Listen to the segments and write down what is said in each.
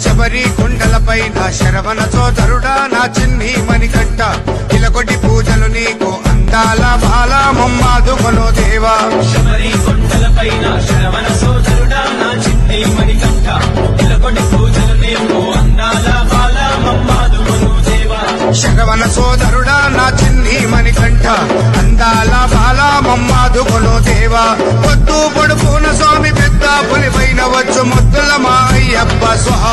శబరి కొండలపై నా శరవణ సోదరుడా నా చిన్ని మణికంఠ ఇలకొటి పూజలు నీకు అందాల బాల మమ్మాదుకొను దేవా. శబరి కొండలపై నా శరవణ సోదరుడా నా చిన్ని మణికంఠ ఇలకొటి పూజలు నీకు అందాల బాల మమ్మాదుకొను దేవా. శరవణ సోదరుడా నా చిన్ని మణికంఠ అందాల బాల మమ్మాదుకొను దేవా. పొద్దు పొడుపున స్వామి పెద్ద పులిపైన వచ్చు ముద్దుల మా అయ్యప్ప స్వాహ.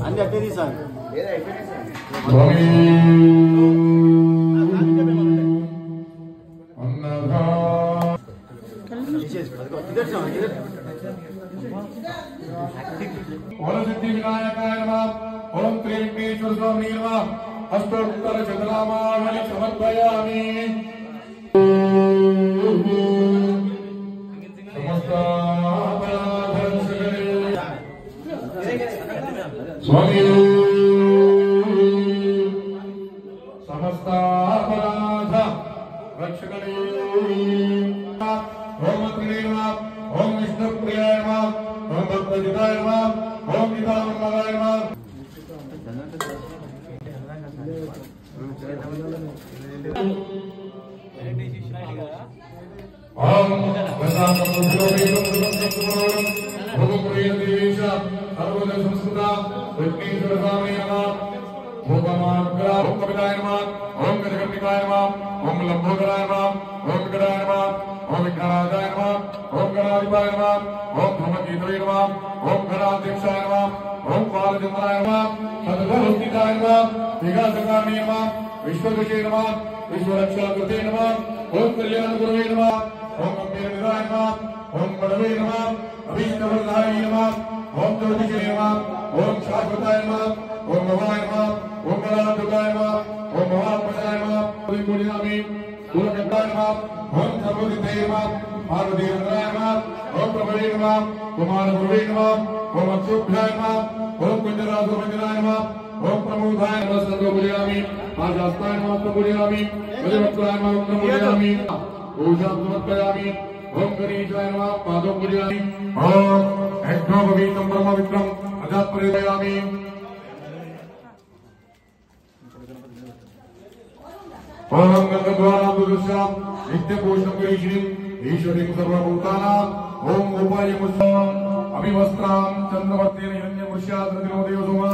అన్ని అట్టే తీసాను ఓం సిద్ధి వినాయకాయ నమః ఓం శ్రీ వెంకటేశ్వర స్వామి నమః అష్టోత్తర శతనామావళి సమర్పయామి స్వామి సమస్తాపరాధ రక్షకణే ఓం త్రినే నమః ఓం విష్ణుప్రియాయ నమః ఓం భక్తజితాయ నమః ఓం గీతామృతాయ నమః ఓం సంస్కృత విఘ్నేశ్వర స్వామి నమః ఓం కవితాయ నమః ఓం గజకర్ణికాయ నమః ఓం లంబోదరాయ నమః ఓం వికటాయ నమః ఓం విఘ్నరాజాయ నమః ఓం గణాధిపాయ నమః ఓం ధర్మగీతాయ నమః ఓం గణాధ్యక్షాయ నమః ఓం బాలచంద్రాయ నమః సద్గురుస్థితాయ నమః విఘాసకారణ్య నమః విశ్వదృశే నమః విశ్వరక్షాకృతే నమః ఓం కళ్యాణగురవే నమః ఓం గంభీరనిధాయ నమః ఓం బడవే నమః అభీష్టవరదాయ నమః ఓం జ్యోతిషే నమః ఓం శాశ్వతాయ నమః ఓం భవాయ నమః ఓం గణాధిపాయ నమః ఓం మహాత్మజాయ నమః పూజయామి పూర్ణకర్తాయ నమః ఓం సర్వదితే నమః పార్వతీంద్రాయ నమః ఓం ప్రభవే నమః కుమారగురువే నమః ఓం అక్షోభ్యాయ నమః ఓం కుంజరాజోపజనాయ నమః ఓం ప్రమోదాయ నమః సర్వపూజయామి ఆశాస్తాయ నమః పూజయామి గజవక్త్రాయ నమః పూజయామి పూజాం సమర్పయామి ఓం గణేశాయ నమః పాదం పూజయామి ఓం యజ్ఞోపవీతం బ్రహ్మవిత్రం అజాత్ప్రేరయామి ఓం గంగద్వారాం దుర్శాం నిత్యపోషణం గరీషిణీం ఈశ్వరీం సర్వభూతానాం ఓం ఉపాయముస్వాం అభివస్త్రాం చంద్రవర్తేన హిరణ్యమృష్యాద్రతినోదయో సోమా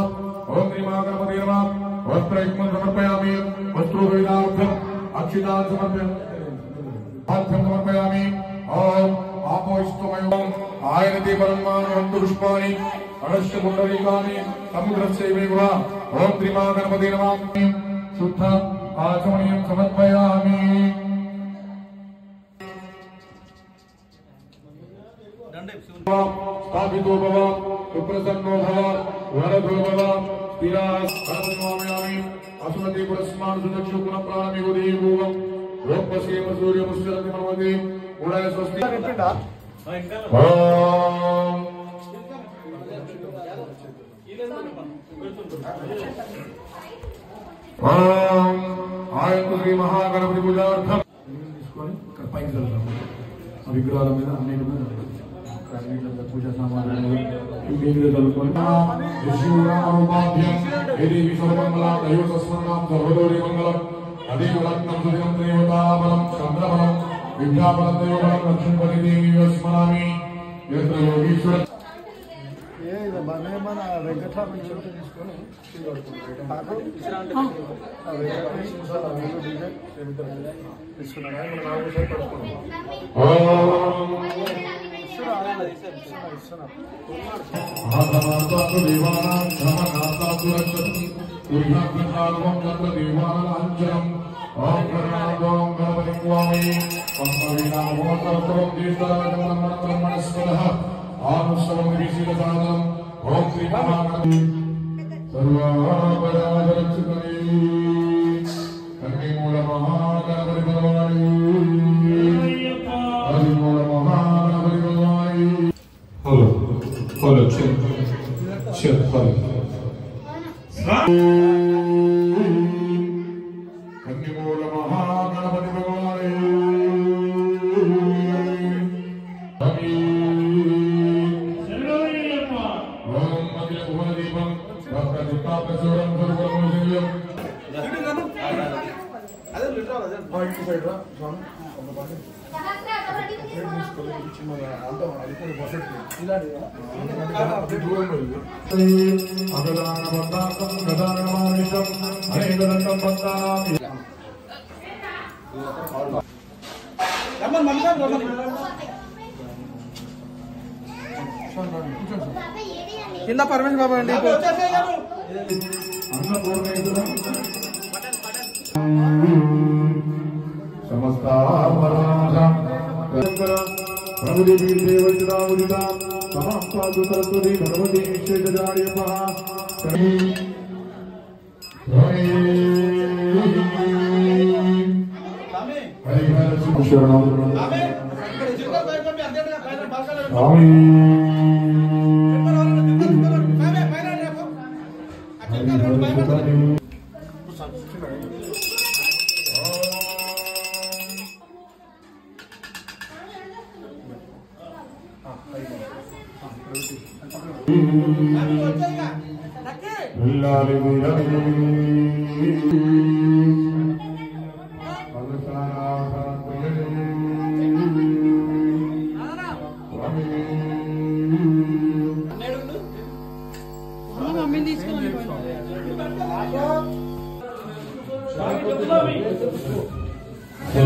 ఓం శ్రీమహాగణపతే నమః వస్త్రైక్మం సమర్పయామి వస్త్రోపేదార్థం అక్షితాన్ సమర్పయామి ఓం ఆపోయిష్టమయం ఆయనతే పరమానంద పుష్పాని అగస్య పుండరీకాని సముద్రస్యైవ ఓం శ్రీమహాగణపతే నమః శుద్ధ ఆచమనీయం సమర్పయామి స్థాపితో భవ సుప్రసన్నో భవ వరదో భవ స్థిరామి అసుమతి పురస్మాన్ సుదక్షు పునః ప్రాణమిగో దేవోగం లోపసేమ సూర్యముశ్చరతి మనవతి ఉడయ స్వస్తి ఓం ఆయనకు శ్రీ మహాగణపతి పూజార్థం తీసుకొని పైకి చదువుతాము ఆ విగ్రహాల మీద అన్నిటి మీద పూజా సామాన్లు చదువుకొని సర్వదోరి మంగళం అదే రత్నం సుదినం దేవతాబలం చంద్రబలం విద్యాబలం దైవబలం లక్ష్మీపతి దేవి స్మరామి యోగీశ్వర మన వెంకట తీసుకొని ఆనుసవం ఓం శ్రీ మహాగణపతి సర్వాపరాధరక్షకనే కన్నిమూల మహాగణపతి భగవాని ఆదిమూల మహాగణపతి భగవాని hello hello check hello Kannimoola Mahaganapati భగవాని ఇటు సైడ్ రా స్వామి ఒక పాట చిన్నగా అంతా అది కూడా పర్ఫెక్ట్ ఇలాంటి దూరం వెళ్ళి అగదాన బంధాకం గదానమానిషం అనేకదంతం బంధామి కింద పరమేశ్వర బాబా అండి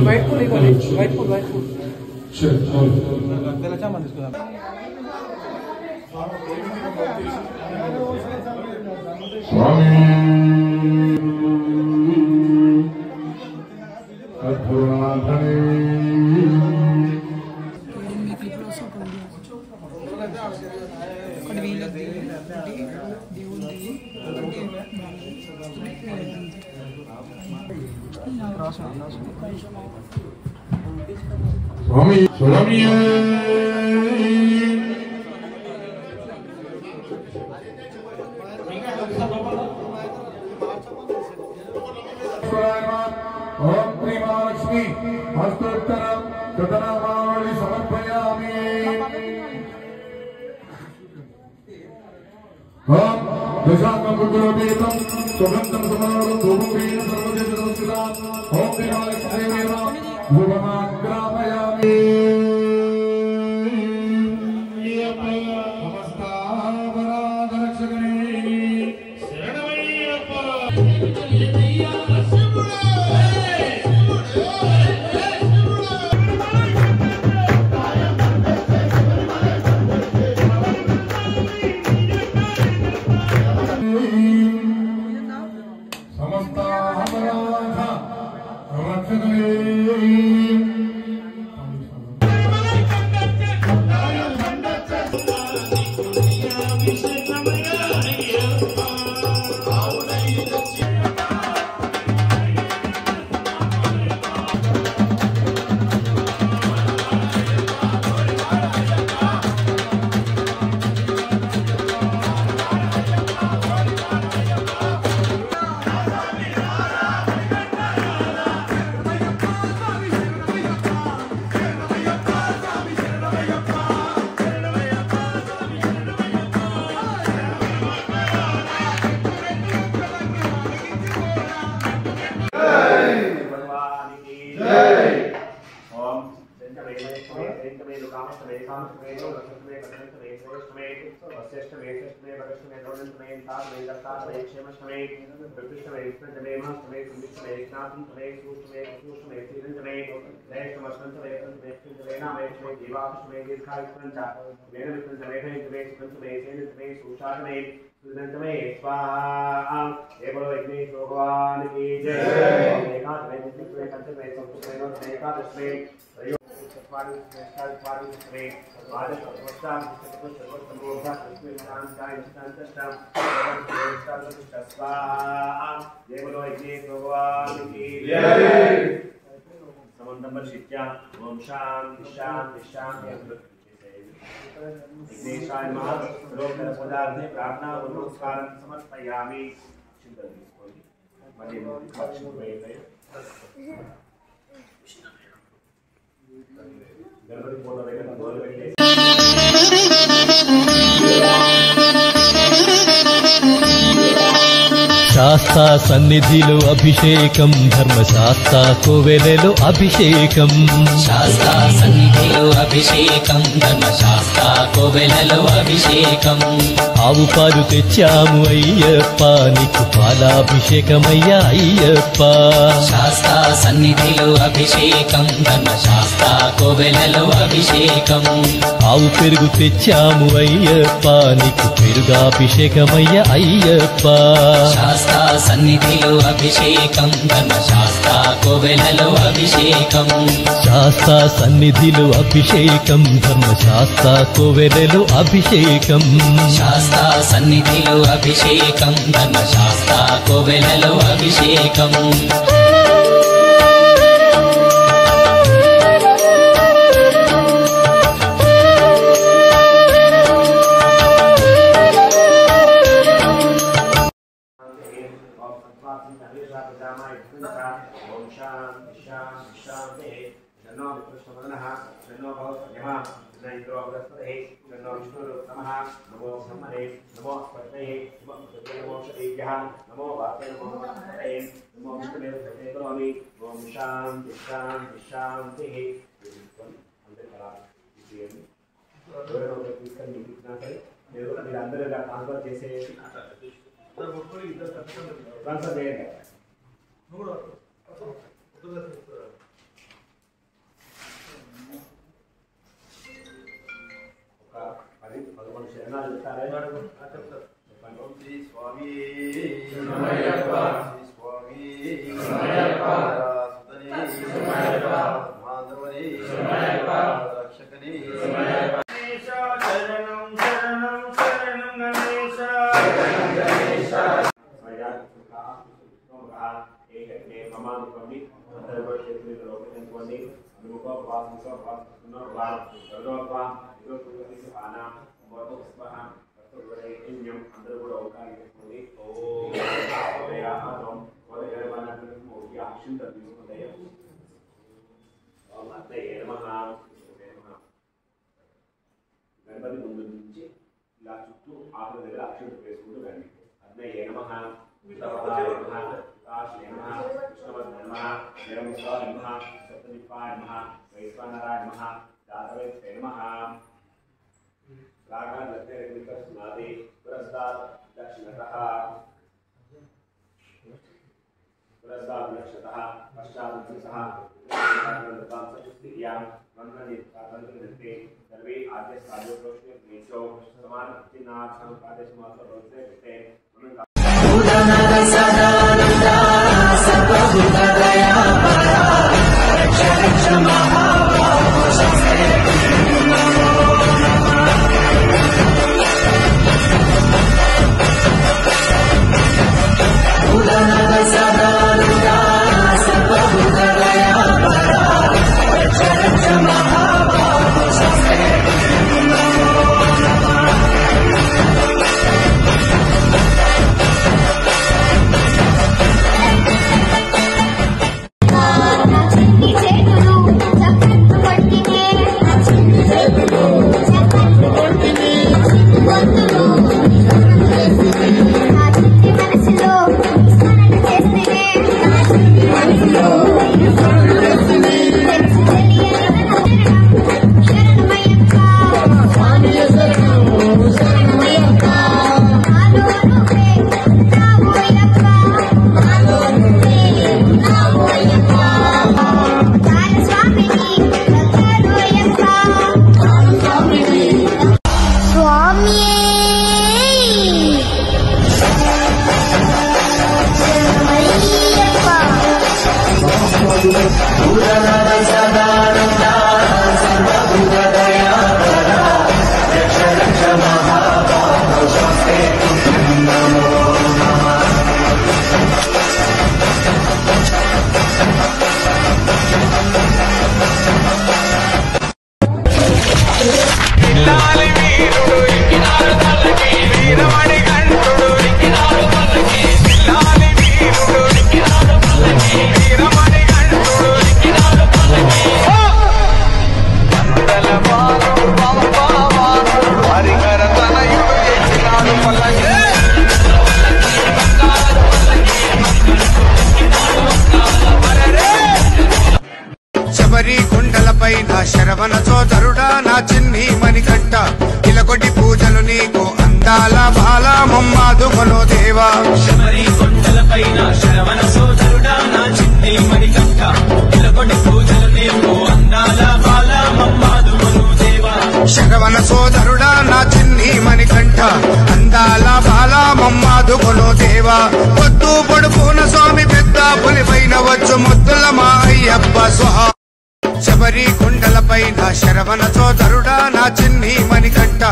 white food white food white food తెలచామని తీసుకుందాం స్వామి ఒకటి వీళ్ళది దేవుడి స్వామి స్వామి ఓం శ్రీ మహాలక్ష్మి హస్తోత్తర కథనామావళి సమర్పయామి ఓం దశాంగం పుత్రోపేతం సుగంధం సమరోగం ధూమేన సర్వదేశ సంస్థితా ఓం శ్రీ మహాలక్ష్మి దేవేన భువనాగ్రామయామి ओम शांति शांति शांति विघ्नेशाय नमः लोकल पदार्थे प्रार्थना और नमस्कार समर्पयामि चिंतन తీసుకోండి మరి లక్ష్యం వేయండి గణపతి ఫోటో దగ్గర మొదలు పెట్టి శాస్త్ర శాస్తా సన్నిధిలో అభిషేకం ధర్మశాస్త్ర కోవెలలో అభిషేకం శాస్తా సన్నిధిలో అభిషేకం ధర్మశాస్త్ర కోవెలలో అభిషేకం ఆవు పాలు తెచ్చాము అయ్యప్ప నీకు పాలాభిషేకమయ్యా అయ్యప్ప శాస్తా సన్నిధిలో అభిషేకం ధర్మశాస్త్ర కోవెలలో అభిషేకం ఆవు పెరుగు తెచ్చాము అయ్యప్ప నీకు పెరుగాభిషేకమయ్యా అయ్యప్ప శాస్తా సన్నిధిలో అభిషేకం ధర్మశాస్త్ర కోవెలలో అభిషేకం శాస్తా సన్నిధిలో అభిషేకం ధర్మశాస్త్ర కోవెలలో అభిషేకం శాస్తా సన్నిధిలో అభిషేకం ధర్మశాస్త్ర కోవెలలో అభిషేకం మీరందరూ ట్రాన్స్ఫర్ చేసే ట్రాన్స్ఫర్ చేయండి. ఒక 10-11 శరణాలు చెప్తారే చెప్పండి. స్వామి స్వామి మాధవని రక్షకని అందరూ కూడా అవకాశం చేసుకోండి. అక్షింతలు తీసుకుంటే గణపతి ముందు నుంచి ఇలా చుట్టూ ఆకుల దగ్గర అక్షింతలు వేసుకుంటూ రండి. అన్నయ్య నమః విష్ణవదాయ నమః కాశీ నమః విష్ణవద్ నమః నిరముఖాయ నమః సప్తదిక్పాయ నమః వైశ్వానరాయ నమః జాతవే నమః రాగా లగ్నే వికర్షణాది పురస్తాద్ దక్షిణతః పురస్తాద్ దక్షిణతః పశ్చాత్ దిశః సత్యం మంత్రని తంత్రనితే సర్వే ఆద్య సాధు ప్రోష్ణే నేచో సమాన తినార్థం ఆదేశ మాత్ర భవతే వితే ఉదనర సదానంద సర్వభూత దయా పరా రక్ష రక్ష మహాబాహో శస్త్రే ఉదనర సదానంద సర్వభూత దయా పరా రక్ష రక్ష మహాబాహో శస్త్రే వీరమణి గంటుడు పైన శరవణ సోదరుడా నా చిన్ని మణికంఠ ఇలకొట్టి పూజలు నీకు అందాల బాల మమ్మాదుకొను దేవా శబరి కొండలపైన శరవణ సోదరుడా నా చిన్ని మణికంఠ ఇలకొట్టి పూజలు నీకు అందాల బాల మమ్మాదుకొను దేవా శరవణ సోదరుడా నా చిన్ని మణికంఠ అందాల బాల మమ్మాదుకొను దేవా పొద్దు పొడుపున స్వామి పెద్ద పులిపైన వచ్చు ముద్దుల మా అయ్యప్ప స్వహా శబరి కొండలపైన శరవణ సోదరుడా నా చిన్ని మణికంఠ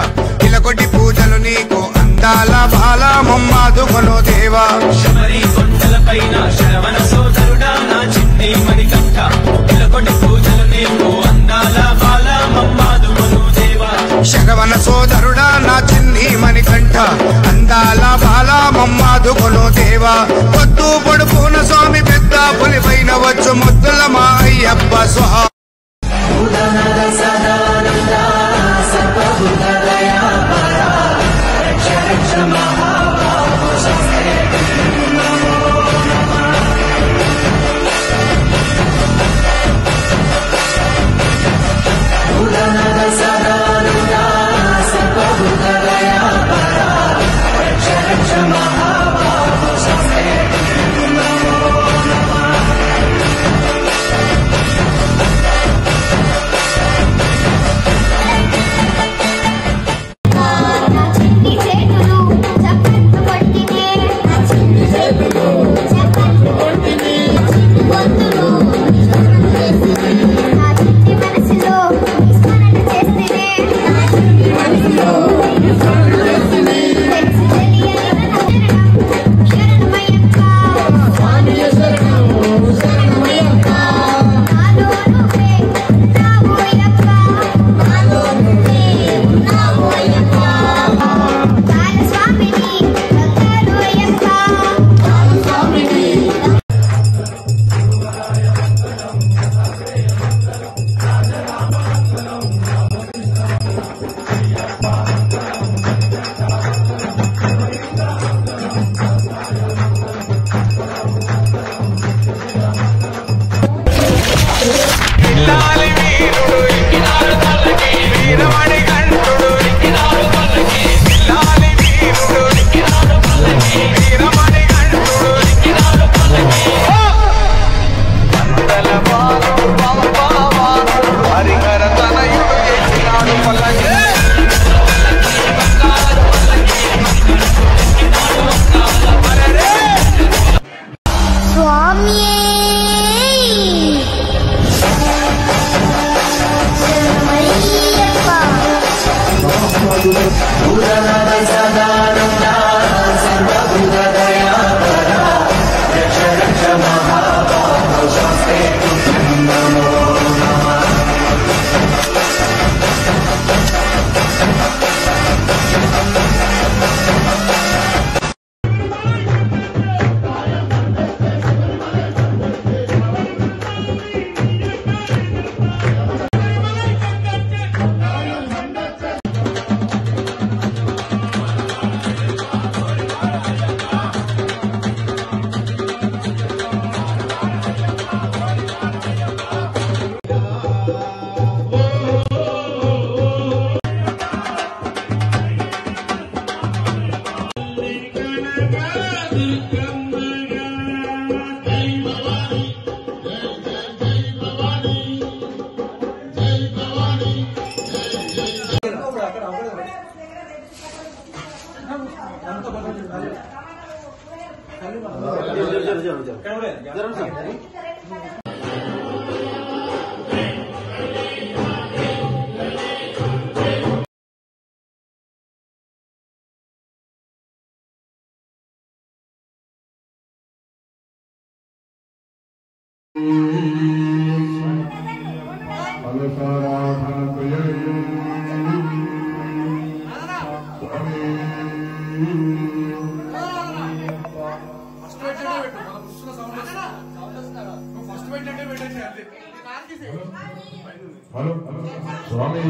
ఇలకొట్టి పూజలు నీకు అందాల బాల మమ్మాదుకొను దేవా శబరి కొండలపైన శరవణ సోదరుడా నా చిన్ని మణికంఠ ఇలకొట్టి పూజలు నీకు అందాల బాల మమ్మాదుకొను దేవా శరవణ సోదరుడా నా చిన్ని మణికంఠ అందాల బాల మమ్మాదుకొను దేవా పొద్దు పొడుపున స్వామి పెద్ద పులిపైన వచ్చు ముద్దుల మా అయ్యప్ప స్వహా स्वामी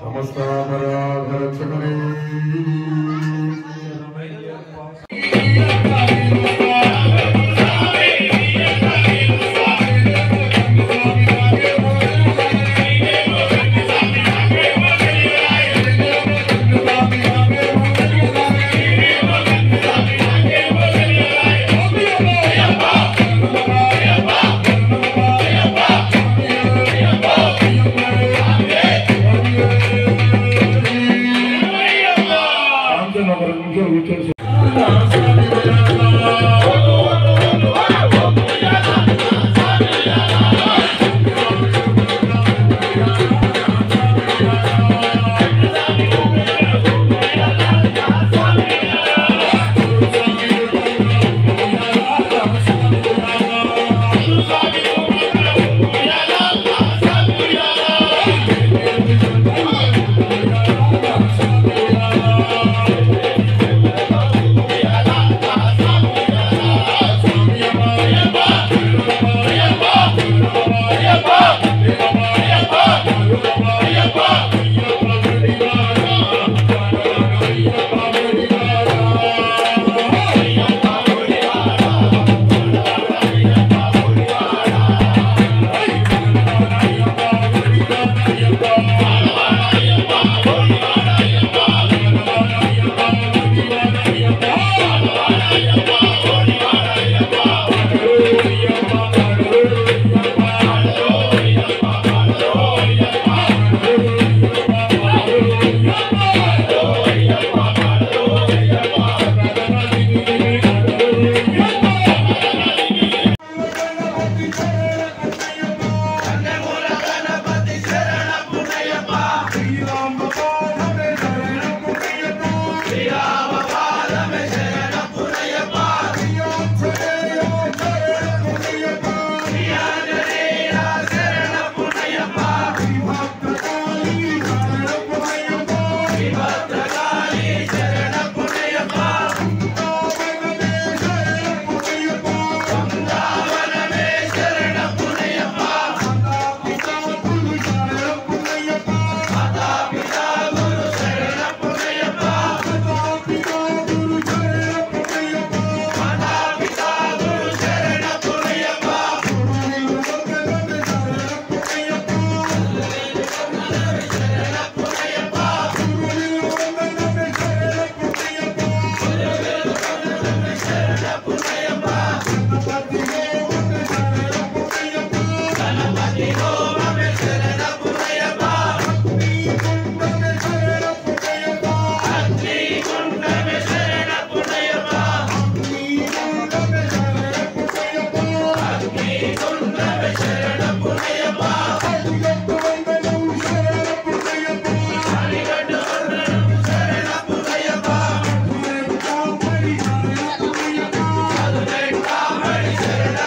समस्त अपराधरक्षकरे శరణ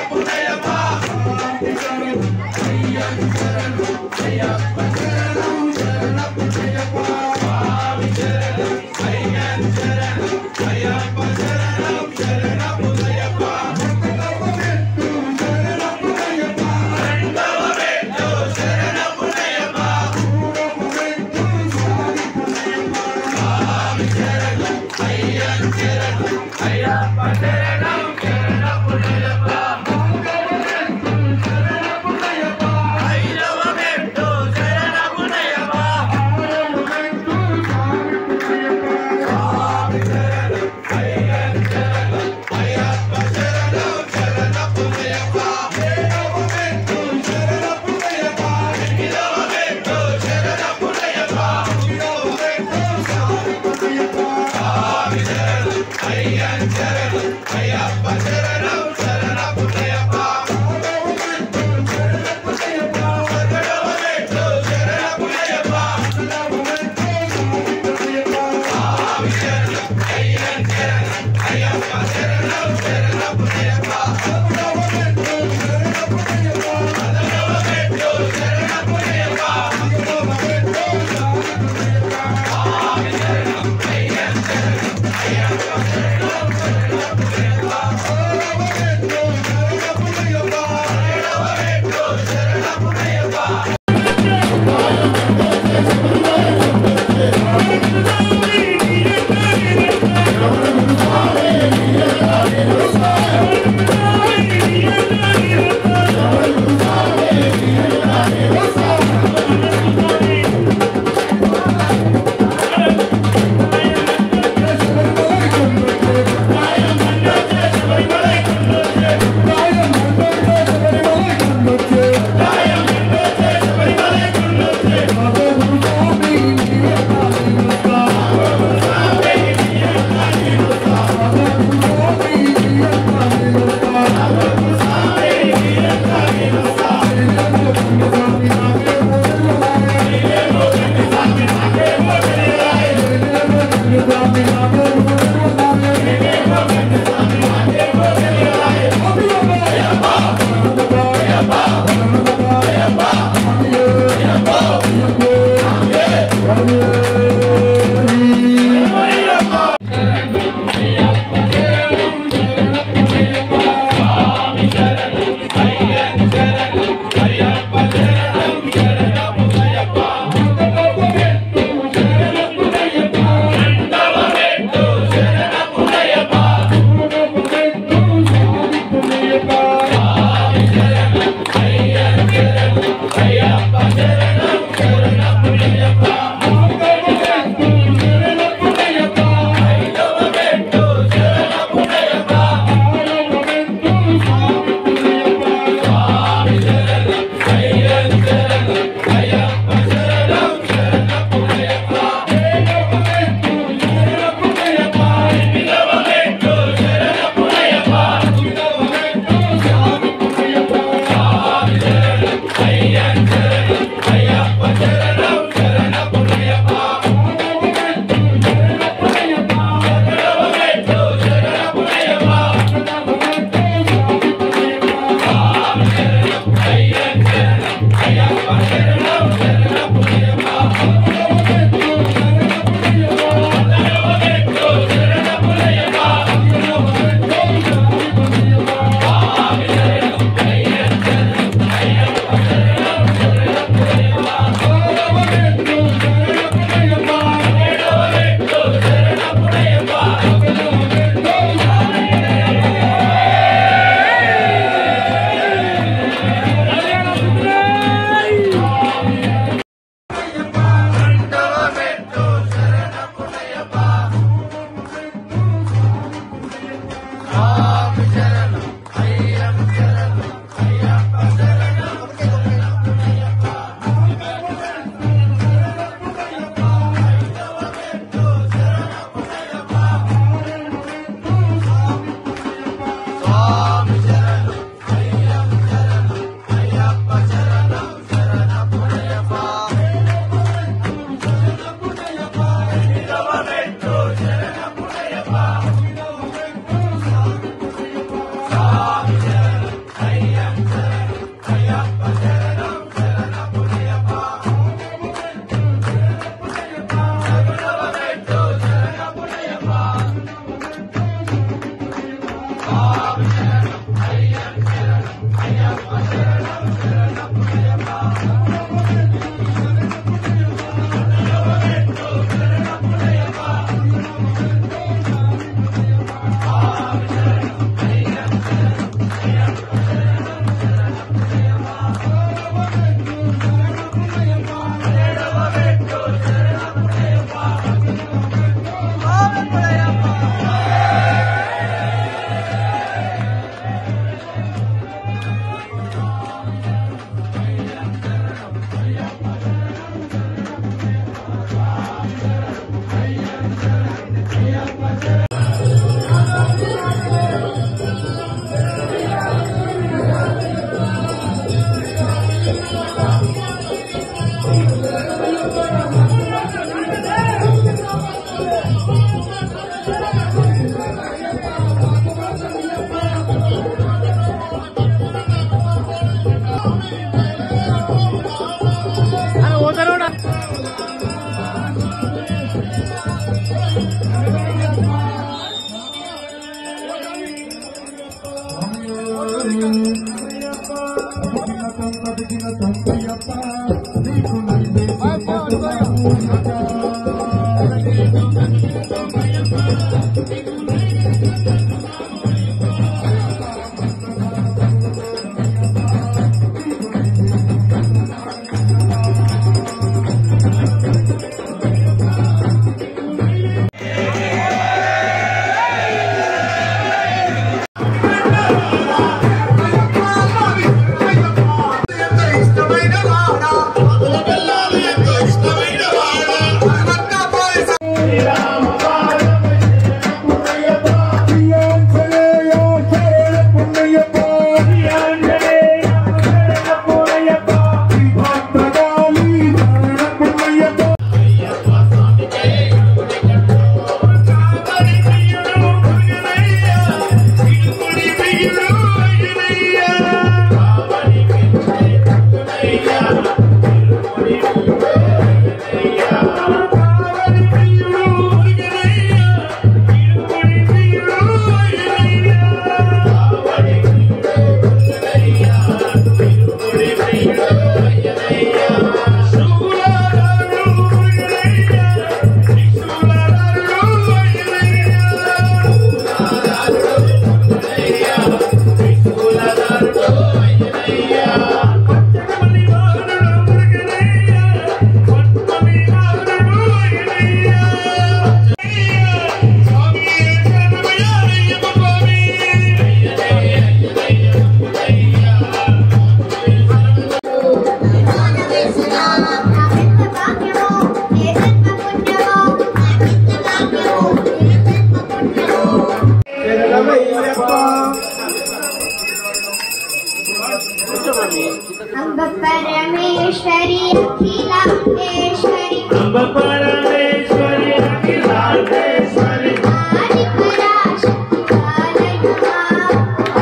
अंब परमेश्वरी अखिलांडेश्वरी अंब परमेश्वरी अखिलांडेश्वरी आदि पराशक्ति पालयमा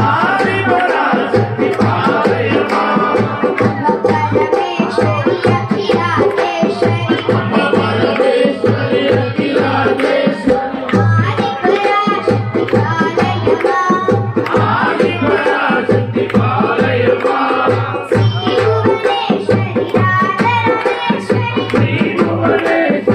आदि पराशक्ति पालयमा अंब परमेश्वरी अखिलांडेश्वरी अंब परमेश्वरी अखिलांडेश्वरी आदि पराशक्ति पालयमा आदि पराशक्ति पालयमा श्री भुवनेश्वरी राजराजेश्वरी श्री भुवनेश्वरी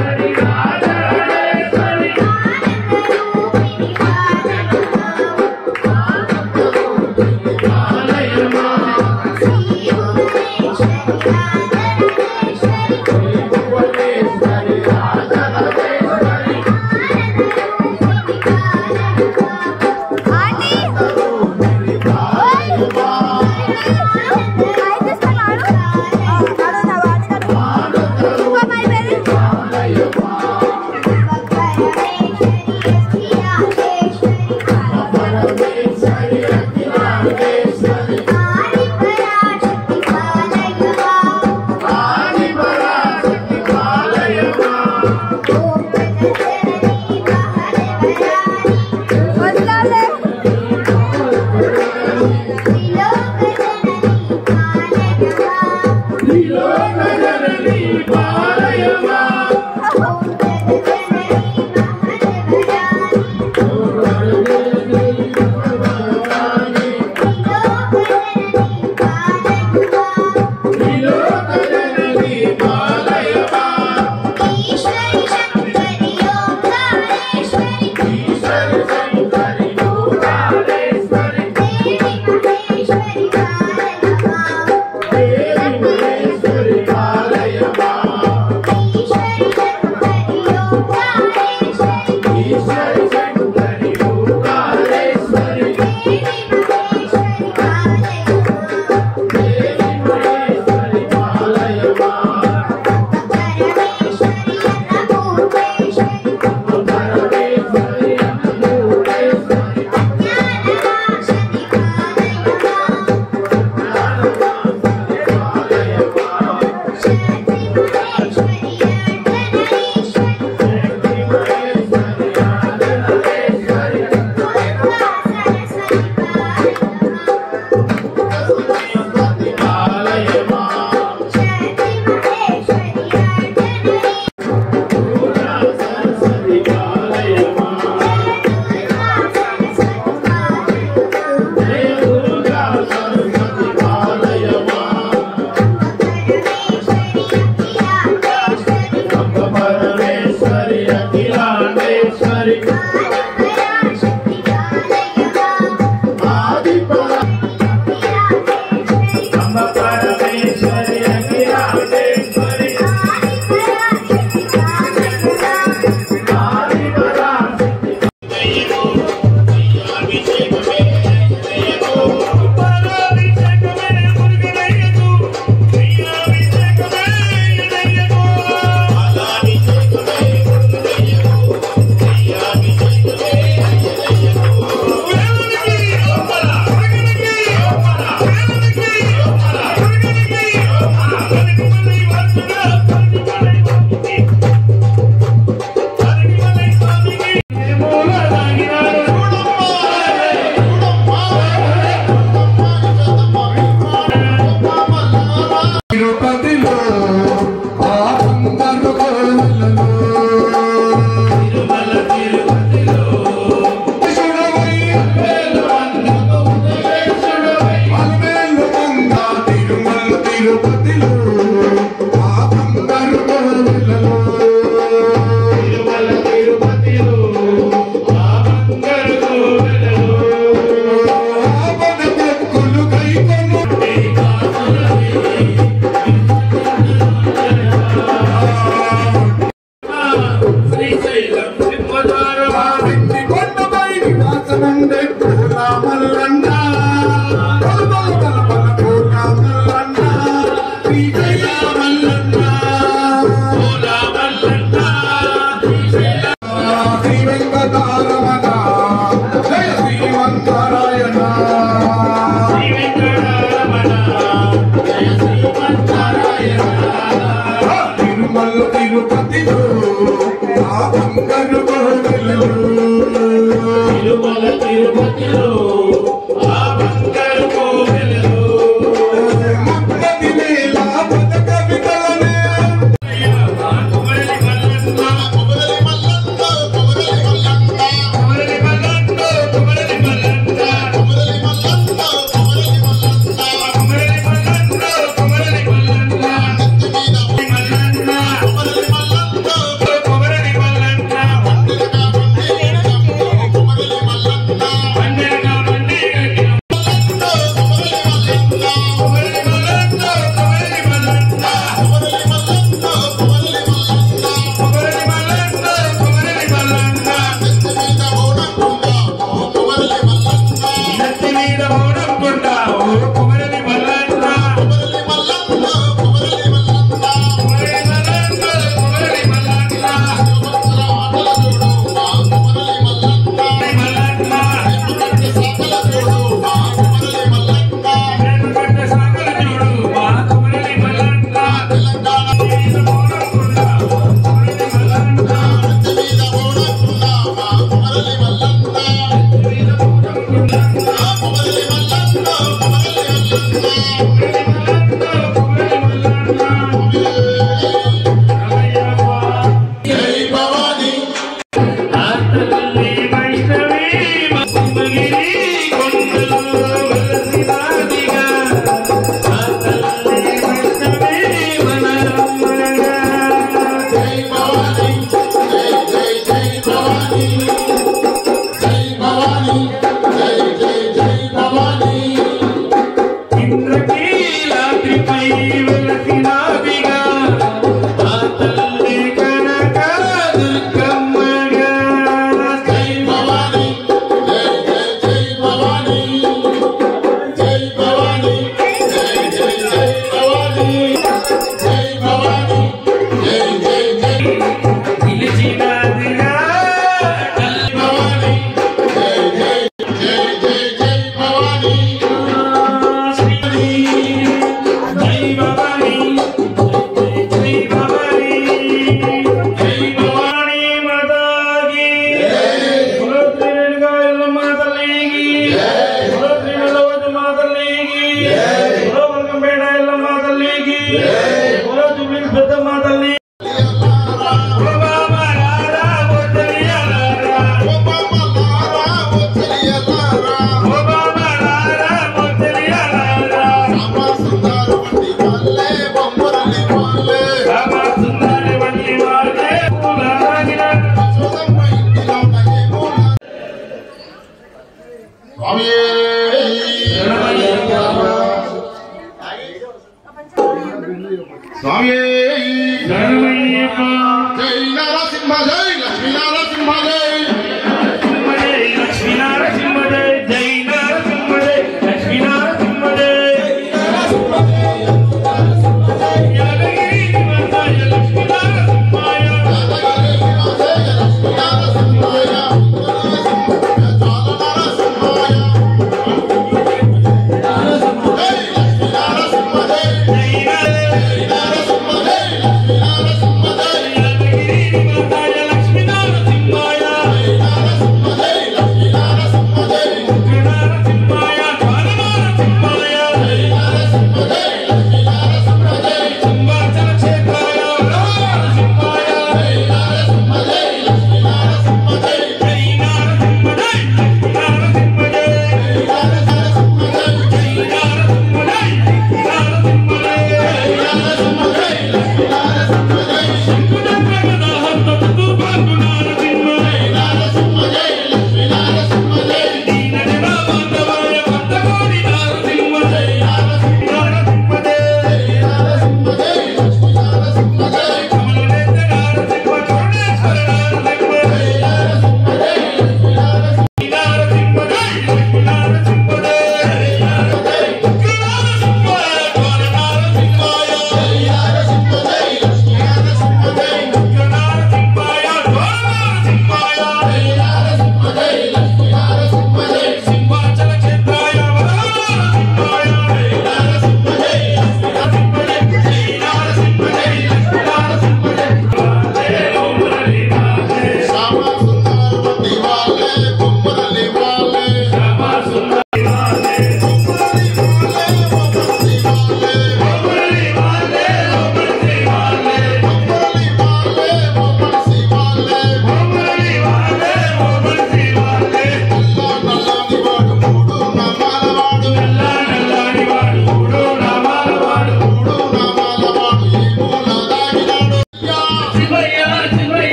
Hey!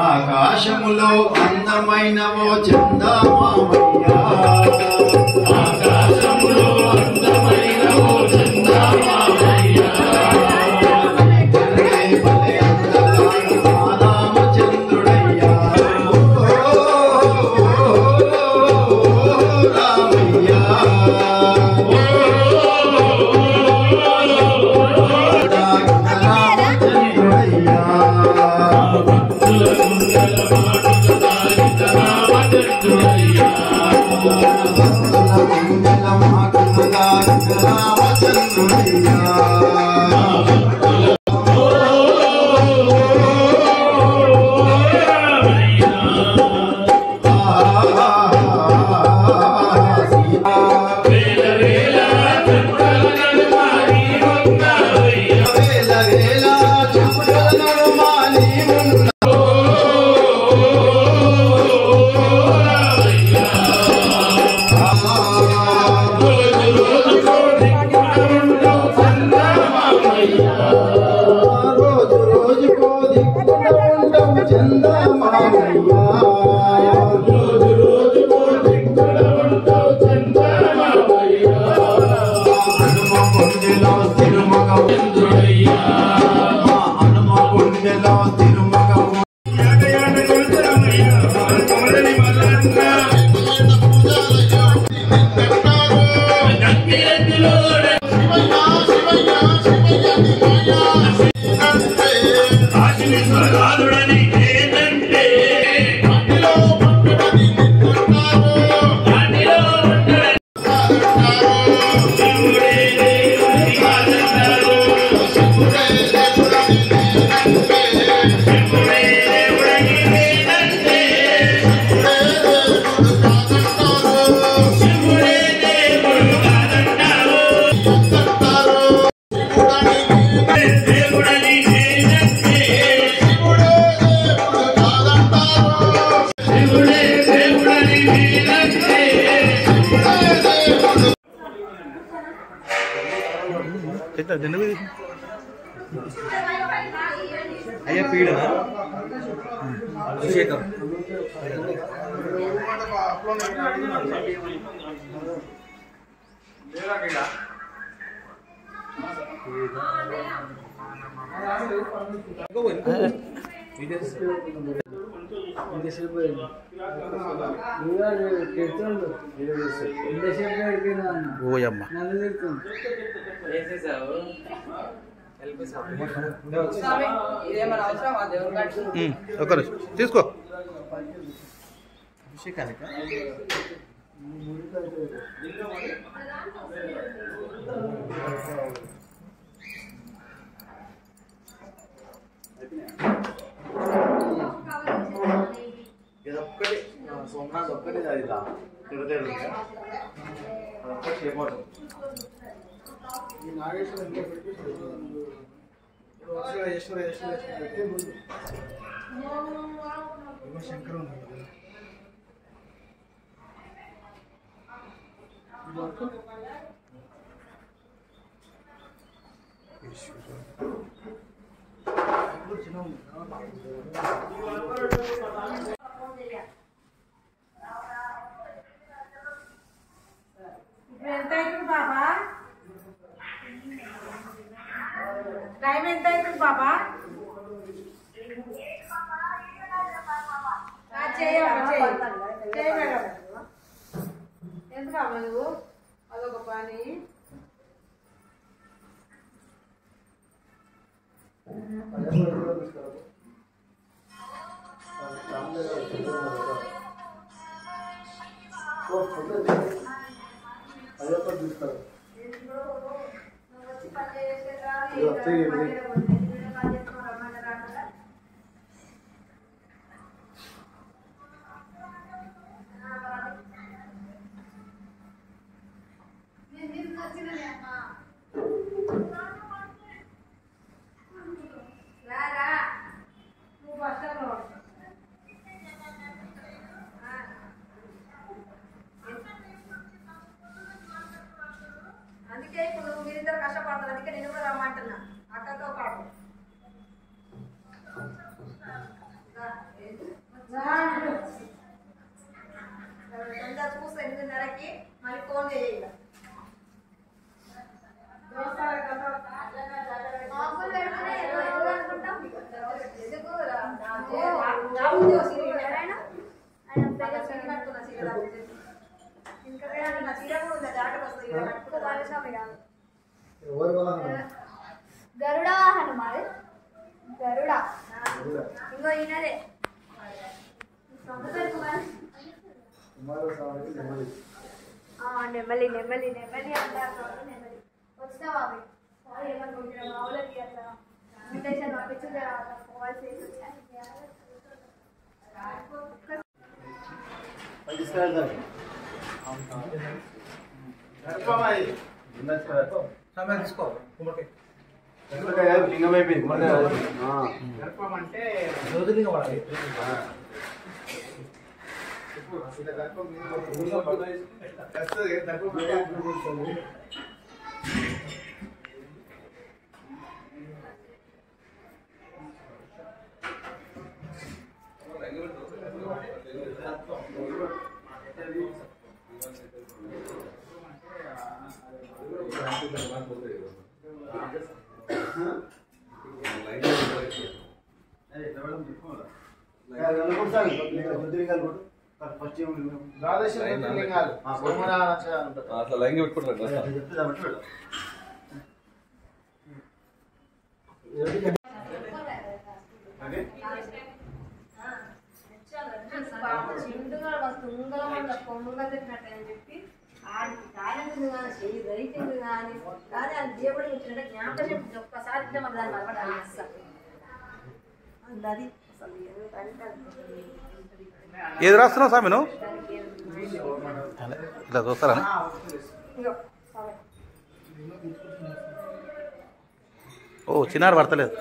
ఆకాశములో అందమైనవో చందమామయ్యా ఆకాశములో అందమైనవో చందమామయ్యా భలే అందగాడు రామచంద్రుడయ్యా రామయ్యా రామచంద్రుడయ్యా చందమామయ్యా రోజు రోజుకో దిక్కుల పడతావు చందమామయ్యా హనుమ కొండెలో తిరుమగ చంద్రుడయ్యా హనుమ కొండెలో తిరుమగ అయ్యా పీడ అభిషేకం ఓయమ్మ ఒక తీసుకో అభిషేకానికి ఇదొక్కటి సోమనాథ్ ఒక్కటి అది తిరుదేడు అదొక్కటి చేయబోదు శంకర్ ఎంత అవుతుంది బాబా టైం ఎంత అవుతుంది బాబా ఎందుకు అమ్మ నువ్వు అదొక పని అందుకే ఇప్పుడు మీరిద్దరు కష్టపడతారు అందుకే నేను కూడా రమ్మంటున్నా అక్కతో పాటు తొందర చూస్తే 8:30కి మళ్ళీ ఫోన్ చేయాలి గరుడ వాహనం గరుడ ఇంకో ఈయనదే నెమ్మలి నెమ్మలి నెమ్మలి అంటారు నెమ్మలి వచ్చినావా ఏమనుకుంటున్నా మా ఊళ్ళకి అట్లా ఇన్విటేషన్ పంపించు కాల్ చేసి వచ్చాను తీసుకో లింగం అయిపోయింది అంటే జ్యోతిలింగం వాడాలి అట్లా లైన్ పెట్టుకుంటారు చెప్పి ఆడికి టాలెంట్ కానీ చెయ్యి రైటింగ్ కానీ కానీ అది దేవుడు ఇచ్చిన జ్ఞాపకం ఒక్కసారి మన దాన్ని అలవాటు చేస్తాను అది అసలు ఏది రాస్తున్నావు స్వామి నువ్వు ఇలా చూస్తారా ఓ చిన్నారు పడతలేదు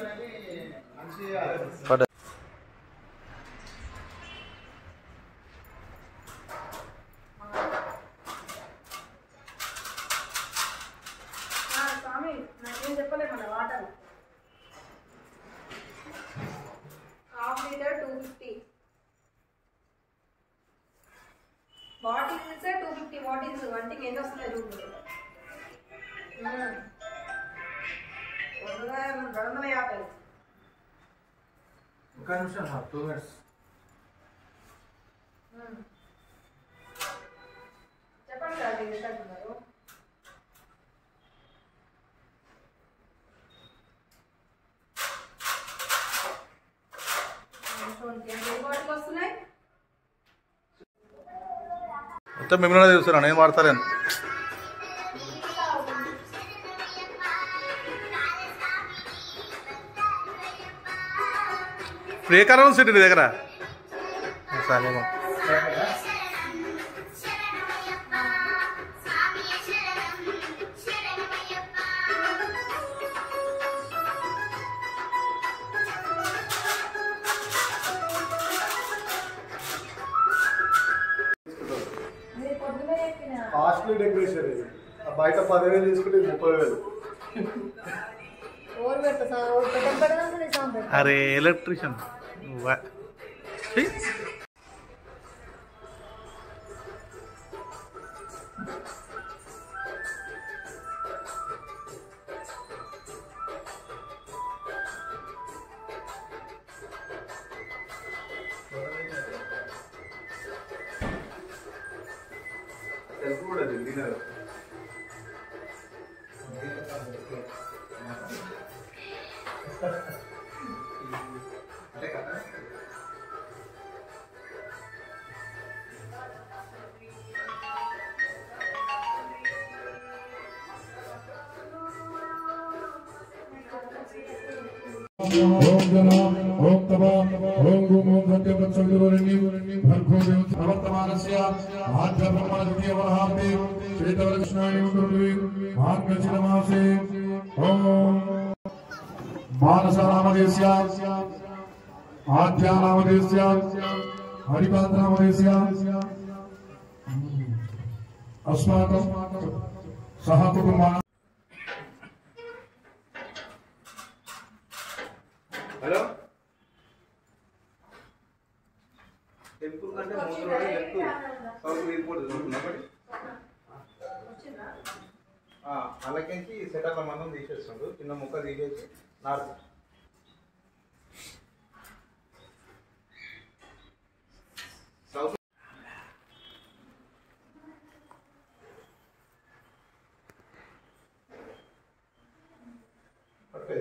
పడ్డ స్వామి నాకేం చెప్పలే మన వాటర్ ½ లీటర్ 250 బాటిల్స్ 250 బాటిల్స్ వంటికి ఎన్ని వస్తున్నాయి రూమ్ 250 ఒక నిమిషం 2 minutes చెప్పండి సార్ మీరు ఎంత అంటున్నారు బాటిల్ వస్తున్నాయి మొత్తం మిమ్మల్ని చూస్తున్నాను నేను వాడతాను ఇప్పుడు ఏ కాలం సిటీ నీ దగ్గర సరేమో కాస్ట్లీ డెకరేషన్ ఇది బయట 10,000 తీసుకుంటే 30,000 అరే ఎలక్ట్రీషియన్ తెలుగు కూడా దిగినారు అంటే కదా ఓం జన ఓం తమ ఓం గుం ఓం సత్యం సత్సంగురుని భర్గో దేవ ప్రవర్తమానస్య ఆద్య బ్రహ్మణ ద్వితీయ వరహాంతే శ్వేతవర కృష్ణాయ గురువి మార్గశిర మాసే ఓం మానస నామదేస్య ఆద్య నామదేస్య హరికాంత నామదేస్య అస్మాకం సహ కుటుంబ హలో టెంపుల్ కంటే ముందు రోడ్ లెఫ్ట్ సౌత్ వీరిపోతుంది అలాగేసి సెటర్ల మందం తీసేస్తుండ్రు చిన్న ముక్క తీసేసి నార్త్ సౌత్ ఓకే